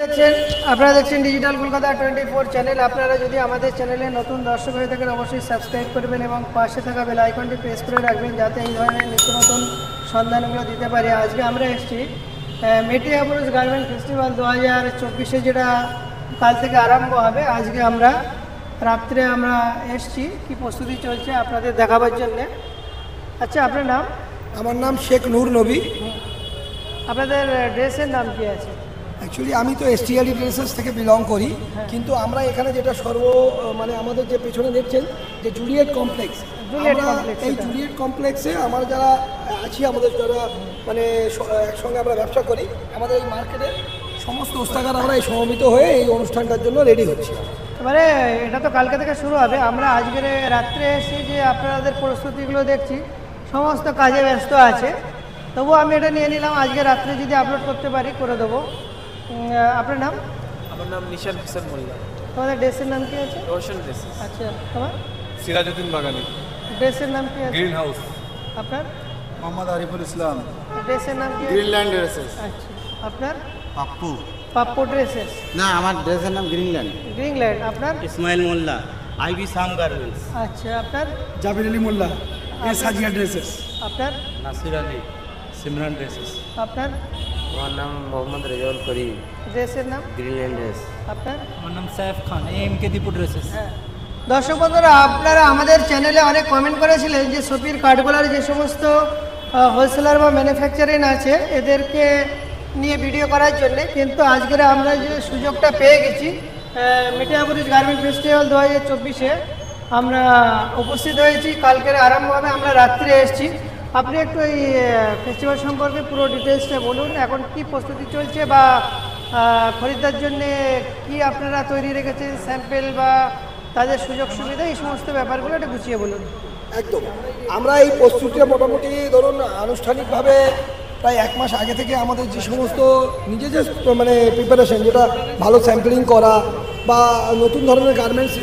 দেখছেন আপনারা দেখছেন ডিজিটাল কলকাতা 24 চ্যানেল। আপনারা যদি আমাদের চ্যানেলে নতুন দর্শক হয়ে থাকেন অবশ্যই সাবস্ক্রাইব করবেন এবং পাশে থাকা বেল আইকনটি প্রেস করে রাখবেন যাতে এই ধরনের নিত্য নতুন সন্ধানগুলো দিতে পারি। আজকে আমরা এসেছি মেটিয়াপুরুষ গার্মেন্ট ফেস্টিভ্যাল 2024 যেটা কাল থেকে আরম্ভ হবে। আজকে আমরা রাত্রে আমরা এসেছি, কি প্রস্তুতি চলছে আপনাদের দেখাবার জন্যে। আচ্ছা, আপনার নাম? আমার নাম শেখ নূর নবী। আপনাদের ড্রেসের নাম কি আছে? অ্যাকচুয়ালি আমি তো এসটিআরডি ড্রেসেস থেকে বিলং করি, কিন্তু আমরা এখানে যেটা মানে আমাদের যে পেছনে দেখছেন যে জুলিয়েট কমপ্লেক্স, এই জুলিয়েট কমপ্লেক্সে আমরা যারা আছি, আমাদের যারা মানে একসঙ্গে আমরা ব্যবসা করি, আমাদের এই মার্কেটের সমস্ত ওস্তাকার আমরা এই সমবেত হয়ে এই অনুষ্ঠানটার জন্য রেডি হচ্ছি। এবারে এটা তো কালকে থেকে শুরু হবে। আমরা আজকের রাত্রে এসে যে আপনাদের প্রস্তুতিগুলো দেখছি, সমস্ত কাজে ব্যস্ত আছে, তবুও আমি এটা নিয়ে নিলাম আজকে রাত্রে যদি আপলোড করতে পারি করে দেবো। আপনার নাম? আমার নাম নিশান হোসেন মোল্লা। তোমাদের ড্রেসের নাম কি আছে? রোশন ড্রেসেস। আচ্ছা, তোমার? সিরাজউদ্দিন বাগানি। ড্রেসের নাম কি আছে? Green house. আপনার? মোহাম্মদ আরিফুল ইসলাম। ড্রেসের নাম কি? Greenland dresses. আচ্ছা, আপনার? পাপ্পু। পাপ্পু ড্রেসেস। না, আমার ড্রেসের নাম গ্রিনল্যান্ড। গ্রিনল্যান্ড। আপনার? ইসমাইল মোল্লা, আইবি সাম গার্মেন্টস। আচ্ছা, আপনার? জাবির আলী মোল্লা, সাজিয়া ড্রেসেস। আপনার? নাসির আলী, সিমরান ড্রেসেস। আপনার? আমার নাম মোহাম্মদ রেজাউল করিম। ড্রেসের নাম? Greenland dress. আপনার? আমার নাম সাইফ খান, এমকে দীপু ড্রেসেস। হ্যাঁ, দর্শক বন্ধুরা, আপনারা আমাদের চ্যানেলে অনেক কমেন্ট করেছিলেন যে সপির কাঠগোলার যে সমস্ত হোলসেলার বা ম্যানুফ্যাকচারিং আছে এদেরকে নিয়ে ভিডিও করার জন্যে, কিন্তু আজকের আমরা যে সুযোগটা পেয়ে গেছি মেটিয়াপুরুষ গার্মেন্ট ফেস্টিভ্যাল 2024-এ আমরা উপস্থিত হয়েছি। কালকের আরম্ভ হবে, আমরা রাত্রে এসেছি। আপনি একটু এই ফেস্টিভ্যাল সম্পর্কে পুরো ডিটেলসটা বলুন, এখন কি প্রস্তুতি চলছে বা খরিদ্দার জন্যে কি আপনারা তৈরি রেখেছেন স্যাম্পেল বা তাদের সুযোগ সুবিধা, এই সমস্ত ব্যাপারগুলো একটু গুছিয়ে বলুন। একদম, আমরা এই প্রস্তুতিটা মোটামুটি ধরুন আনুষ্ঠানিকভাবে প্রায় 1 মাস আগে থেকে আমাদের যে সমস্ত নিজেদের মানে প্রিপারেশন, যেটা ভালো স্যাম্পলিং করা বা নতুন ধরনের গার্মেন্টস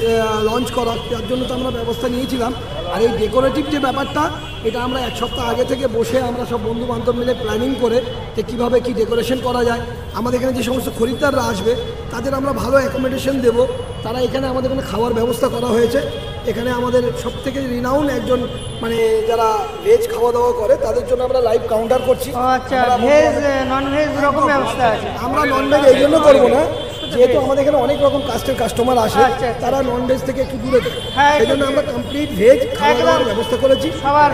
লঞ্চ করা, তার জন্য তো আমরা ব্যবস্থা নিয়েছিলাম। আর এই ডেকোরেটিভ যে ব্যাপারটা, এটা আমরা 1 সপ্তাহ আগে থেকে বসে আমরা সব বন্ধু বান্ধব মিলে প্ল্যানিং করে যে কীভাবে কী ডেকোরেশন করা যায়। আমাদের এখানে যে সমস্ত খরিদ্দাররা আসবে তাদের আমরা ভালো অ্যাকোমোডেশন দেবো। তারা এখানে আমাদের এখানে খাওয়ার ব্যবস্থা করা হয়েছে। এখানে আমাদের সবথেকে রিনাউন একজন মানে যারা ভেজ খাওয়া দাওয়া করে তাদের জন্য আমরা লাইভ কাউন্টার করছি। আচ্ছা, ভেজ নন ভেজ রকম ব্যবস্থা আছে? আমরা নন ভেজ এই জন্য করবো না, যেহেতু আমাদের এখানে অনেক রকম কাস্টের কাস্টমার আসে, তারা নন ভেজ থেকে একটু দূরে থাকে, সেই জন্য আমরা কমপ্লিট ভেজ খাওয়া দাওয়ার ব্যবস্থা করেছি সবার।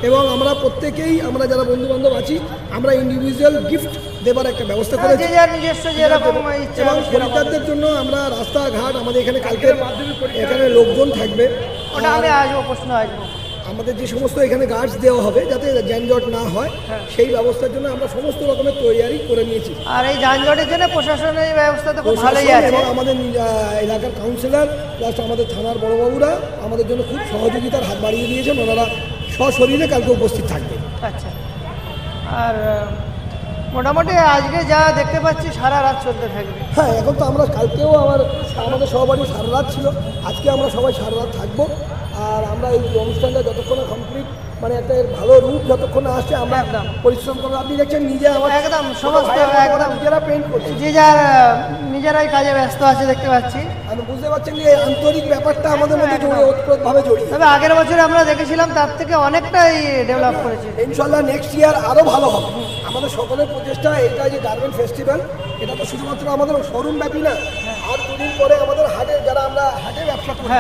এবং আমরা প্রত্যেকেই, আমরা যারা বন্ধু বান্ধব আছি, আমরা ইন্ডিভিজুয়াল গিফট দেবার একটা ব্যবস্থা করেছি। এবং খরিদ্দারদের জন্য আমরা রাস্তাঘাট, আমাদের এখানে কালকে এখানে লোকজন থাকবে, ওটা আমি আসবো, প্রশ্ন আসবো। আমাদের যে সমস্ত এখানে গার্ডস দেওয়া হবে যাতে যানজট না হয়, সেই ব্যবস্থার জন্য আমরা সমস্ত রকমের তৈরি করে নিয়েছি। আর এই যানজটের জন্য প্রশাসনের ব্যবস্থা তো খুব ভালোই আছে। এবং আমাদের এলাকার কাউন্সিলর প্লাস আমাদের থানার বড়বাবুরা আমাদের জন্য খুব সহযোগিতার হাত বাড়িয়ে দিয়েছেন। ওনারা সশরীরে কালকে উপস্থিত থাকবে। আচ্ছা, আর মোটামুটি আজকে যা দেখতে পাচ্ছি সারা রাত চলতে থাকবে। হ্যাঁ, এখন তো আমরা কালকেও আমাদের সবারই সারা রাত ছিল, আজকে আমরা সবাই সারা রাত থাকবো। আর আমরা এই অনুষ্ঠানটা যতক্ষণ কমপ্লিট মানে একটা ভালো রূপ যতক্ষণ আসছে আমরা একদম পরিশ্রম করবো। আপনি দেখছেন নিজে আমার একদম সমস্ত একদম নিজেরা পেন্ট করছি, যে যার নিজেরাই কাজে ব্যস্ত আছে দেখতে পাচ্ছি। আমি বুঝতে পারছেন যে আন্তরিক ব্যাপারটা আমাদের মধ্যে ওতপ্রোতভাবে জড়িয়ে। তবে আগের বছর আমরা দেখেছিলাম তার থেকে অনেকটাই ডেভেলপ করেছে। ইনশাল্লাহ নেক্সট ইয়ার আরও ভালো হবে। আমাদের সকলের প্রচেষ্টা, এটা যে গার্মেন্ট ফেস্টিভ্যাল, এটা তো শুধুমাত্র আমাদের শোরুম ব্যাপী না, আর দুদিন পরে আমাদের হাটে, যারা আমরা হাটে ব্যবসা করি,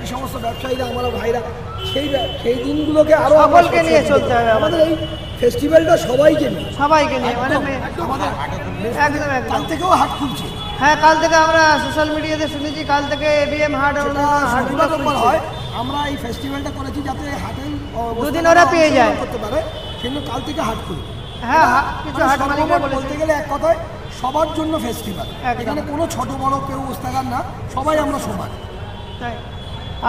এই সমস্ত ব্যবসায়ীরা, আমার ভাইরা, সেই দিনগুলোকে আরও সকলকে নিয়ে চলতে হবে। আমাদের এই ফেস্টিভ্যালটা সবাইকে নিয়ে মানে আমাদের একদম কাল থেকেও হাট খুলছে। হ্যাঁ, কাল থেকে আমরা সোশ্যাল মিডিয়াতে শুনেছি কাল থেকে এবিএম হাট হয়। আমরা এই ফেস্টিভ্যালটা করেছি যাতে হাটে দুদিন ওরা পেয়ে যায় করতে পারে, সেজন্য কাল থেকে হাট খুলবে। হ্যাঁ, কিছু হাট মালিকরা বলতে গেলে এক কথায় সবার জন্য ফেস্টিভ্যাল, এখানে কোনো ছোট বড় কেউ ওস্তাগার না, সবাই আমরা সমান। তাই,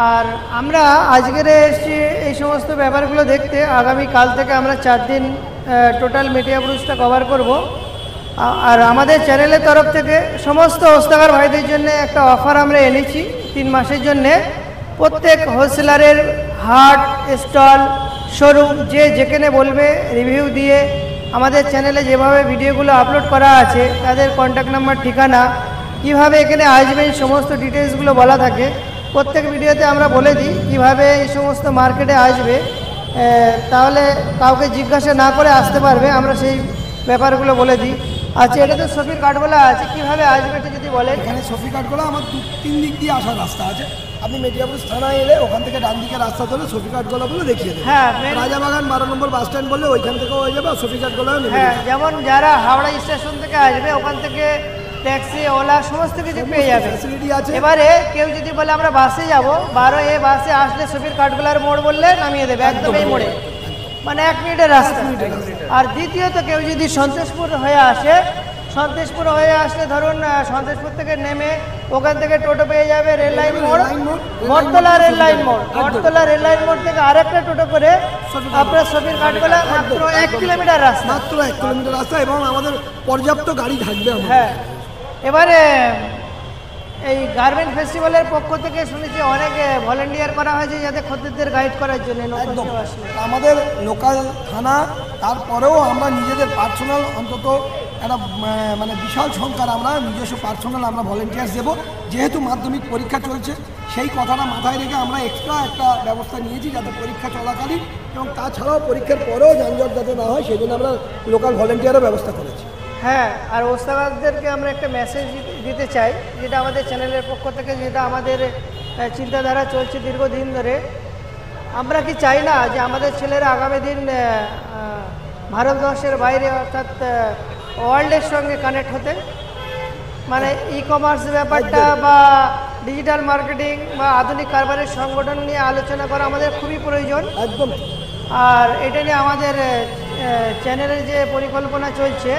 আর আমরা আজকের এসেছি এই সমস্ত ব্যাপারগুলো দেখতে। আগামী কাল থেকে আমরা 4 দিন টোটাল মেটিয়াপুরুষটা কভার করব। আর আমাদের চ্যানেলের তরফ থেকে সমস্ত ওস্তাগার ভাইদের জন্য একটা অফার আমরা এনেছি 3 মাসের জন্যে। প্রত্যেক হোলসেলারের হাট, স্টল, শোরুম যে যেখানে বলবে রিভিউ দিয়ে আমাদের চ্যানেলে যেভাবে ভিডিওগুলো আপলোড করা আছে তাদের কন্ট্যাক্ট নাম্বার, ঠিকানা, কিভাবে এখানে আসবেন সমস্ত ডিটেলসগুলো বলা থাকে। প্রত্যেক ভিডিওতে আমরা বলে দিই কিভাবে এই সমস্ত মার্কেটে আসবে, তাহলে কাউকে জিজ্ঞাসা না করে আসতে পারবে, আমরা সেই ব্যাপারগুলো বলে দিই। আচ্ছা, এটা তো সফির কাঠগোলা আছে, কিভাবে আসবে এটা যদি বলেন। এখানে সফি কাঠগোলা আমার 3 দিক দিয়ে আসার রাস্তা আছে। আপনি মেটিয়াপুর থানায় এলে ওখান থেকে ডান দিকে রাস্তা ধরে সফি কাঠগোলা বলে দেখিয়ে দেবেন। হ্যাঁ, রাজাবাগান 12 নম্বর বাস স্ট্যান্ড বললে ওইখান থেকেও হয়ে যাবে, সফি কাঠগোলাও নেবে। হ্যাঁ, যেমন যারা হাওড়া স্টেশন থেকে আসবে ওখান থেকে ট্যাক্সি, ওলা সমস্ত কিছু পেয়ে যাবে, ফ্যাসিলিটি আছে। এবারে কেউ যদি বলে আমরা বাসে যাব, 12A বাসে আসলে সফির কাঠগোলার মোড় বললে নামিয়ে দেবে একদম এই মোড়ে, মানে 1 মিনিটের রাস্তা। আর দ্বিতীয়ত কেউ যদি সন্তোষপুর হয়ে আসে, সন্তোষপুর হয়ে আসলে ধরুন সন্তোষপুর থেকে নেমে ওখান থেকে টোটো পেয়ে যাবে রেল লাইন মোড়, বটতলা রেল লাইন মোড়, বটতলা রেল লাইন মোড় থেকে আরেকটা টোটো করে আপনার সফির কাঠগোলা, মাত্র 1 কিলোমিটার রাস্তা, মাত্র 1 কিলোমিটার রাস্তা, এবং আমাদের পর্যাপ্ত গাড়ি থাকবে। হ্যাঁ, এবারে এই গার্মেন্ট ফেস্টিভ্যালের পক্ষ থেকে শুনেছি অনেক ভলেন্টিয়ার করা হয়েছে যাতে খদ্দেরদের গাইড করার জন্য। একদম আমাদের লোকাল থানা, তারপরেও আমরা নিজেদের পার্সোনাল অন্তত একটা মানে বিশাল সংখ্যার আমরা নিজস্ব পার্সোনাল আমরা ভলেন্টিয়ার্স দেবো। যেহেতু মাধ্যমিক পরীক্ষা চলছে, সেই কথাটা মাথায় রেখে আমরা এক্সট্রা একটা ব্যবস্থা নিয়েছি যাতে পরীক্ষা চলাকালীন এবং তাছাড়াও পরীক্ষার পরেও যানজট যাতে না হয় সেই জন্য আমরা লোকাল ভলেন্টিয়ারও ব্যবস্থা করেছি। হ্যাঁ, আর ওস্তাদদেরকে আমরা একটা মেসেজ দিতে চাই, যেটা আমাদের চ্যানেলের পক্ষ থেকে, যেটা আমাদের চিন্তাধারা চলছে দীর্ঘদিন ধরে। আমরা কি চাই না যে আমাদের ছেলেরা আগামী দিন ভারতবর্ষের বাইরে অর্থাৎ ওয়ার্ল্ডের সঙ্গে কানেক্ট হতে, মানে ই কমার্স ব্যাপারটা বা ডিজিটাল মার্কেটিং বা আধুনিক কারবারের সংগঠন নিয়ে আলোচনা করা আমাদের খুবই প্রয়োজন। একদম। আর এটা নিয়ে আমাদের চ্যানেলের যে পরিকল্পনা চলছে,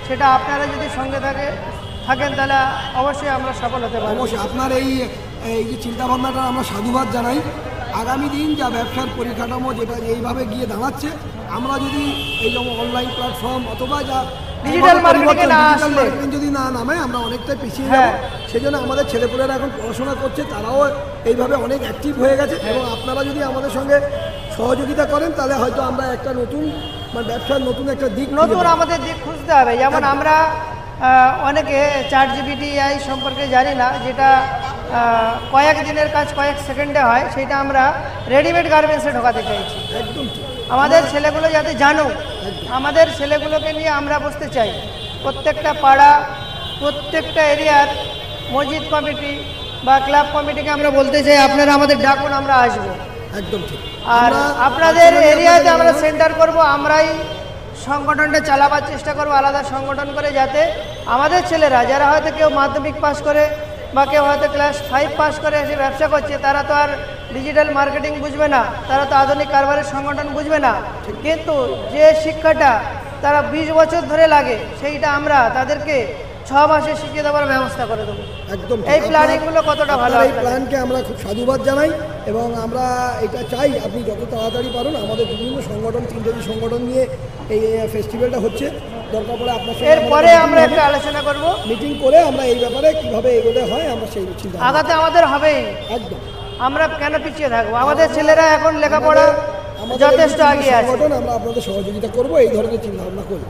সেটা আপনারা যদি সঙ্গে থাকেন তাহলে অবশ্যই আমরা সফল হতে পারব। অবশ্যই আপনার এই যে চিন্তাভাবনাটা আমরা সাধুবাদ জানাই। আগামী দিন যা ব্যবসার পরিকাঠামো যেটা এইভাবে গিয়ে দাঁড়াচ্ছে, আমরা যদি এই যেমন অনলাইন প্ল্যাটফর্ম অথবা যা ডিজিটাল মার্কেটিং যদি না নামে আমরা অনেকটাই পিছিয়ে যাব। সেই জন্য আমাদের ছেলেপুলেরা এখন পড়াশোনা করছে, তারাও এইভাবে অনেক অ্যাক্টিভ হয়ে গেছে, এবং আপনারা যদি আমাদের সঙ্গে সহযোগিতা করেন তাহলে হয়তো আমরা একটা নতুন মানে ব্যবসার নতুন একটা দিক, নতুন আমাদের দিক খুঁজতে হবে। যেমন আমরা অনেকে ChatGPT AI সম্পর্কে জানি না, যেটা কয়েক দিনের কাজ কয়েক সেকেন্ডে হয়, সেটা আমরা রেডিমেড গার্মেন্টসে ঢোকাতে চাইছি। একদম ঠিক। আমাদের ছেলেগুলো যাতে জানুক, আমাদের ছেলেগুলোকে নিয়ে আমরা বসতে চাই। প্রত্যেকটা পাড়া, প্রত্যেকটা এরিয়ার মসজিদ কমিটি বা ক্লাব কমিটিকে আমরা বলতে চাই আপনারা আমাদের ডাকুন, আমরা আসবো। একদম ঠিক। আর আপনাদের এরিয়াতে আমরা সেন্টার করব, আমরাই সংগঠনটা চালাবার চেষ্টা করব আলাদা সংগঠন করে, যাতে আমাদের ছেলেরা যারা হয়তো কেউ মাধ্যমিক পাস করে বা কেউ হয়তো ক্লাস 5 পাস করে এসে ব্যবসা করছে, তারা তো আর ডিজিটাল মার্কেটিং বুঝবে না, তারা তো আধুনিক কারবারের সংগঠন বুঝবে না, কিন্তু যে শিক্ষাটা তারা 20 বছর ধরে লাগে সেইটা আমরা তাদেরকে 6 মাসে শিখিয়ে দেওয়ার ব্যবস্থা করে দেবো। একদম। এই প্ল্যানিংগুলো কতটা ভালো, এই প্ল্যানকে আমরা খুব সাধুবাদ জানাই, এবং আমরা এটা চাই আপনি যত তাড়াতাড়ি পারেন আমাদের বিভিন্ন সংগঠন, 3টি সংগঠন নিয়ে এই ফেস্টিভ্যালটা হচ্ছে, দরকার পড়ে আপনার সঙ্গে এরপরে আমরা একটা আলোচনা করব, মিটিং করে আমরা এই ব্যাপারে কীভাবে এগোতে হয় আমরা সেই চিন্তা আগাতে আমাদের হবেই। একদম। আমরা কেন পিছিয়ে থাকবো? আমাদের ছেলেরা এখন লেখাপড়া যথেষ্ট এগিয়ে আছে। আমরা আপনাদের সহযোগিতা করব, এই ধরনের চিন্তা ভাবনা করি।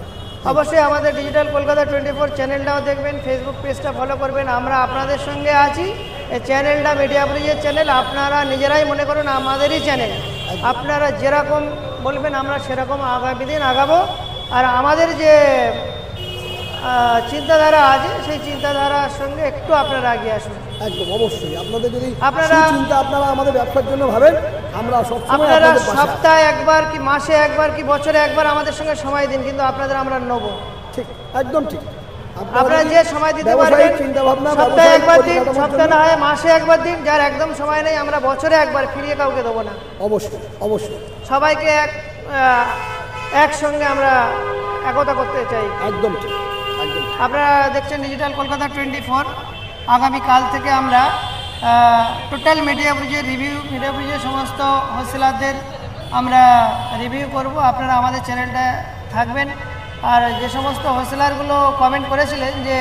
অবশ্যই আমাদের ডিজিটাল কলকাতা 24 চ্যানেলটাও দেখবেন, ফেসবুক পেজটা ফলো করবেন। আমরা আপনাদের সঙ্গে আছি। এই চ্যানেলটা মিডিয়া ব্রিজের চ্যানেল, আপনারা নিজেরাই মনে করুন আমাদেরই চ্যানেল। আপনারা যেরকম বলবেন আমরা সেরকম আগামী দিন আগাবো। আর আমাদের যে চিন্তাধারা আছে সেই চিন্তাধারার সঙ্গে একটু আপনারা এগিয়ে আসুন। একদম অবশ্যই। আপনাদের যদি আপনারা চিন্তা আপনারা আমাদের ব্যবসার জন্য ভাবেন, আমরা সবসময় আপনারা সপ্তাহে একবার কি মাসে একবার কি বছরে একবার আমাদের সঙ্গে সময় দিন, কিন্তু আপনাদের আমরা নেব। ঠিক, একদম ঠিক। আপনারা যে সময় দিতে পারবেন, সপ্তাহে একবার দিন, সপ্তাহে না হয় মাসে একবার দিন। যার একদম সময় নেই আমরা বছরে একবার, ফিরিয়ে কাউকে দেবো না। অবশ্যই অবশ্যই সবাইকে একসঙ্গে আমরা একতা করতে চাই। একদম ঠিক, একদম। আপনারা দেখছেন ডিজিটাল কলকাতা 24। আগামীকাল থেকে আমরা টোটাল মিডিয়া ব্রিজের মিডিয়া ব্রিজের সমস্ত হোলসেলারদের আমরা রিভিউ করব। আপনারা আমাদের চ্যানেলটা থাকবেন। আর যে সমস্ত হোলসেলারগুলো কমেন্ট করেছিলেন যে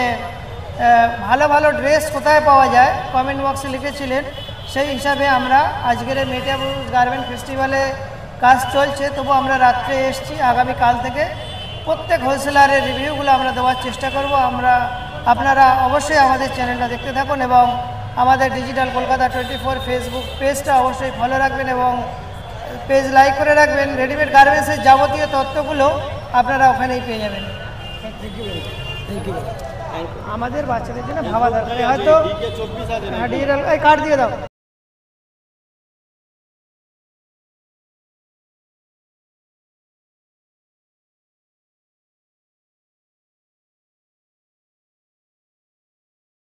ভালো ভালো ড্রেস কোথায় পাওয়া যায়, কমেন্ট বক্সে লিখেছিলেন, সেই হিসাবে আমরা আজকের মিডিয়া ব্রিজ গার্মেন্ট ফেস্টিভ্যালে কাজ চলছে, তবু আমরা রাত্রে এসেছি। আগামীকাল থেকে প্রত্যেক হোলসেলারের রিভিউগুলো আমরা দেওয়ার চেষ্টা করব। আপনারা অবশ্যই আমাদের চ্যানেলটা দেখতে থাকুন এবং আমাদের ডিজিটাল কলকাতা 24 ফেসবুক পেজটা অবশ্যই ফলো রাখবেন এবং পেজ লাইক করে রাখবেন। রেডিমেড গার্মেন্টসের যাবতীয় তথ্যগুলো আপনারা ওখানেই পেয়ে যাবেন। থ্যাংক ইউ আমাদের বাচ্চাদের জন্য ভাবা দরকার হয়তো ডিজিটাল কার্ড দিয়ে দাও।